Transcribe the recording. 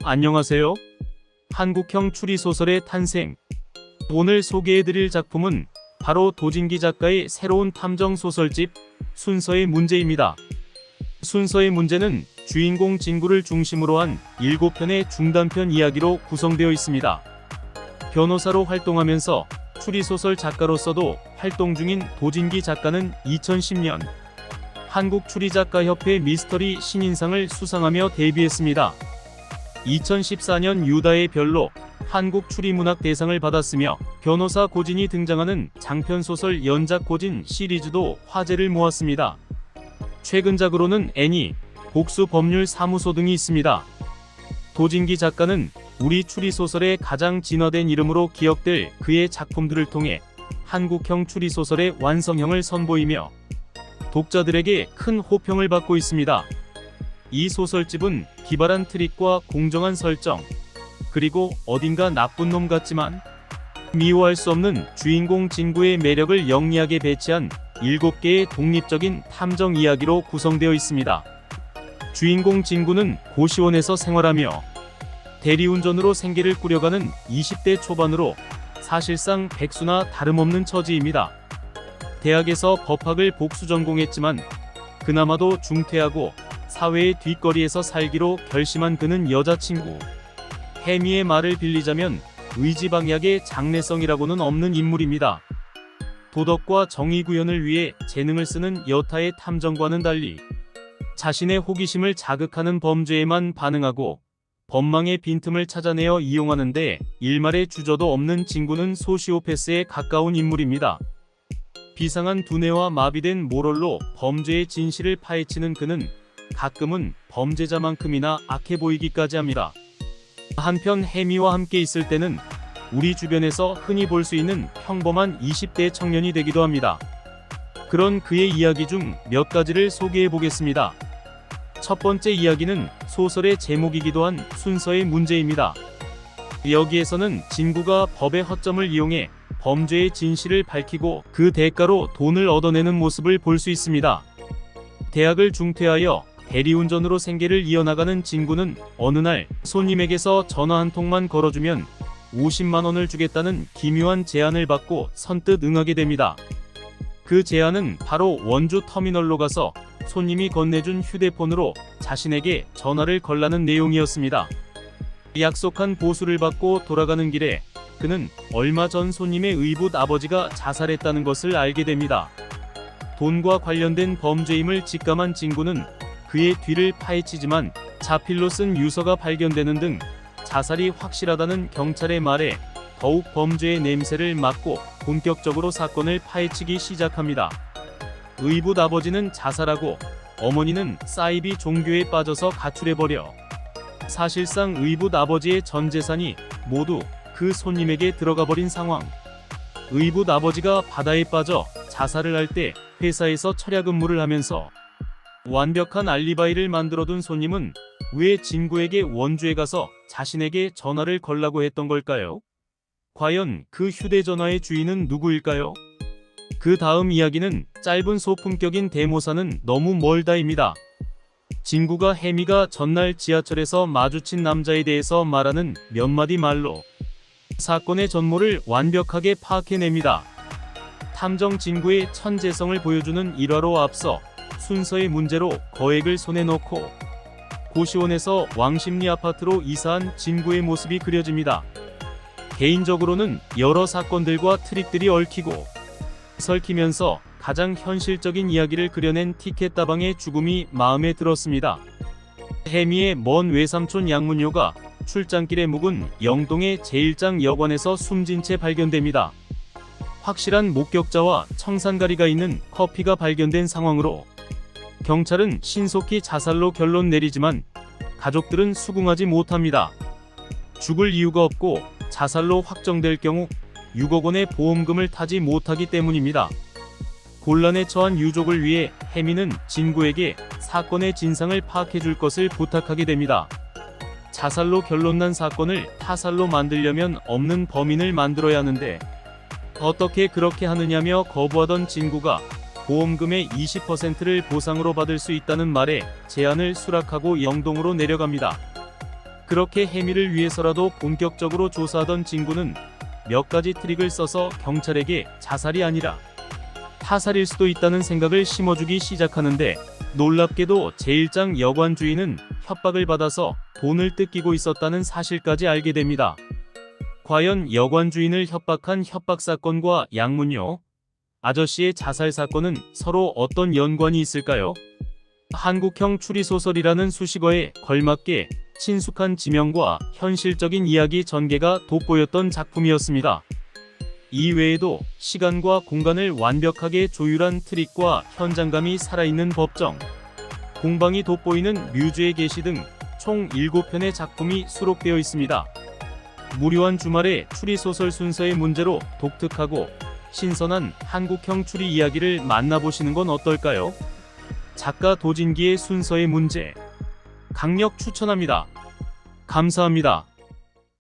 안녕하세요. 한국형 추리소설의 탄생. 오늘 소개해드릴 작품은 바로 도진기 작가의 새로운 탐정소설집 순서의 문제입니다. 순서의 문제는 주인공 진구를 중심으로 한 7편의 중단편 이야기로 구성되어 있습니다. 변호사로 활동하면서 추리소설 작가로서도 활동 중인 도진기 작가는 2010년 한국추리작가협회 미스터리 신인상을 수상하며 데뷔했습니다. 2014년 유다의 별로 한국추리문학 대상을 받았으며 변호사 고진이 등장하는 장편소설 연작 고진 시리즈도 화제를 모았습니다. 최근작으로는 애니, 복수법률사무소 등이 있습니다. 도진기 작가는 우리 추리소설의 가장 진화된 이름으로 기억될 그의 작품들을 통해 한국형 추리소설의 완성형을 선보이며 독자들에게 큰 호평을 받고 있습니다. 이 소설집은 기발한 트릭과 공정한 설정, 그리고 어딘가 나쁜 놈 같지만 미워할 수 없는 주인공 진구의 매력을 영리하게 배치한 7개의 독립적인 탐정 이야기로 구성되어 있습니다. 주인공 진구는 고시원에서 생활하며 대리운전으로 생계를 꾸려가는 20대 초반으로 사실상 백수나 다름없는 처지입니다. 대학에서 법학을 복수 전공했지만 그나마도 중퇴하고 사회의 뒷거리에서 살기로 결심한 그는 여자친구 해미의 말을 빌리자면 의지방약의 장래성이라고는 없는 인물입니다. 도덕과 정의 구현을 위해 재능을 쓰는 여타의 탐정과는 달리 자신의 호기심을 자극하는 범죄에만 반응하고 법망의 빈틈을 찾아내어 이용하는데 일말의 주저도 없는 진구는 소시오패스에 가까운 인물입니다. 비상한 두뇌와 마비된 모럴로 범죄의 진실을 파헤치는 그는 가끔은 범죄자만큼이나 악해 보이기까지 합니다. 한편 해미와 함께 있을 때는 우리 주변에서 흔히 볼 수 있는 평범한 20대 청년이 되기도 합니다. 그런 그의 이야기 중 몇 가지를 소개해 보겠습니다. 첫 번째 이야기는 소설의 제목이기도 한 순서의 문제입니다. 여기에서는 진구가 법의 허점을 이용해 범죄의 진실을 밝히고 그 대가로 돈을 얻어내는 모습을 볼 수 있습니다. 대학을 중퇴하여 대리운전으로 생계를 이어나가는 진구는 어느 날 손님에게서 전화 한 통만 걸어주면 50만 원을 주겠다는 기묘한 제안을 받고 선뜻 응하게 됩니다. 그 제안은 바로 원주 터미널로 가서 손님이 건네준 휴대폰으로 자신에게 전화를 걸라는 내용이었습니다. 약속한 보수를 받고 돌아가는 길에 그는 얼마 전 손님의 의붓 아버지가 자살했다는 것을 알게 됩니다. 돈과 관련된 범죄임을 직감한 진구는 그의 뒤를 파헤치지만 자필로 쓴 유서가 발견되는 등 자살이 확실하다는 경찰의 말에 더욱 범죄의 냄새를 맡고 본격적으로 사건을 파헤치기 시작합니다. 의붓 아버지는 자살하고 어머니는 사이비 종교에 빠져서 가출해버려 사실상 의붓 아버지의 전 재산이 모두 그 손님에게 들어가버린 상황. 의붓 아버지가 바다에 빠져 자살을 할 때 회사에서 철야 근무를 하면서 완벽한 알리바이를 만들어둔 손님은 왜 진구에게 원주에 가서 자신에게 전화를 걸라고 했던 걸까요? 과연 그 휴대전화의 주인은 누구일까요? 그 다음 이야기는 짧은 소품격인 대모사는 너무 멀다입니다. 진구가 해미가 전날 지하철에서 마주친 남자에 대해서 말하는 몇 마디 말로 사건의 전모를 완벽하게 파악해냅니다. 탐정 진구의 천재성을 보여주는 일화로 앞서 순서의 문제로 거액을 손에 넣고 고시원에서 왕십리 아파트로 이사한 진구의 모습이 그려집니다. 개인적으로는 여러 사건들과 트릭들이 얽히고 설키면서 가장 현실적인 이야기를 그려낸 티켓다방의 죽음이 마음에 들었습니다. 해미의 먼 외삼촌 양문요가 출장길에 묵은 영동의 제1장 여관에서 숨진 채 발견됩니다. 확실한 목격자와 청산가리가 있는 커피가 발견된 상황으로 경찰은 신속히 자살로 결론 내리지만 가족들은 수긍하지 못합니다. 죽을 이유가 없고 자살로 확정될 경우 6억 원의 보험금을 타지 못하기 때문입니다. 곤란에 처한 유족을 위해 해미는 진구에게 사건의 진상을 파악해줄 것을 부탁하게 됩니다. 자살로 결론난 사건을 타살로 만들려면 없는 범인을 만들어야 하는데 어떻게 그렇게 하느냐며 거부하던 진구가 보험금의 20%를 보상으로 받을 수 있다는 말에 제안을 수락하고 영동으로 내려갑니다. 그렇게 혜미를 위해서라도 본격적으로 조사하던 진구는 몇 가지 트릭을 써서 경찰에게 자살이 아니라 타살일 수도 있다는 생각을 심어주기 시작하는데, 놀랍게도 제1장 여관 주인은 협박을 받아서 돈을 뜯기고 있었다는 사실까지 알게 됩니다. 과연 여관 주인을 협박한 협박 사건과 양문요 아저씨의 자살 사건은 서로 어떤 연관이 있을까요? 한국형 추리소설이라는 수식어에 걸맞게 친숙한 지명과 현실적인 이야기 전개가 돋보였던 작품이었습니다. 이외에도 시간과 공간을 완벽하게 조율한 트릭과 현장감이 살아있는 법정, 공방이 돋보이는 뮤즈의 계시 등 총 7편의 작품이 수록되어 있습니다. 무료한 주말에 추리소설 순서의 문제로 독특하고 신선한 한국형 추리 이야기를 만나보시는 건 어떨까요? 작가 도진기의 순서의 문제, 강력 추천합니다. 감사합니다.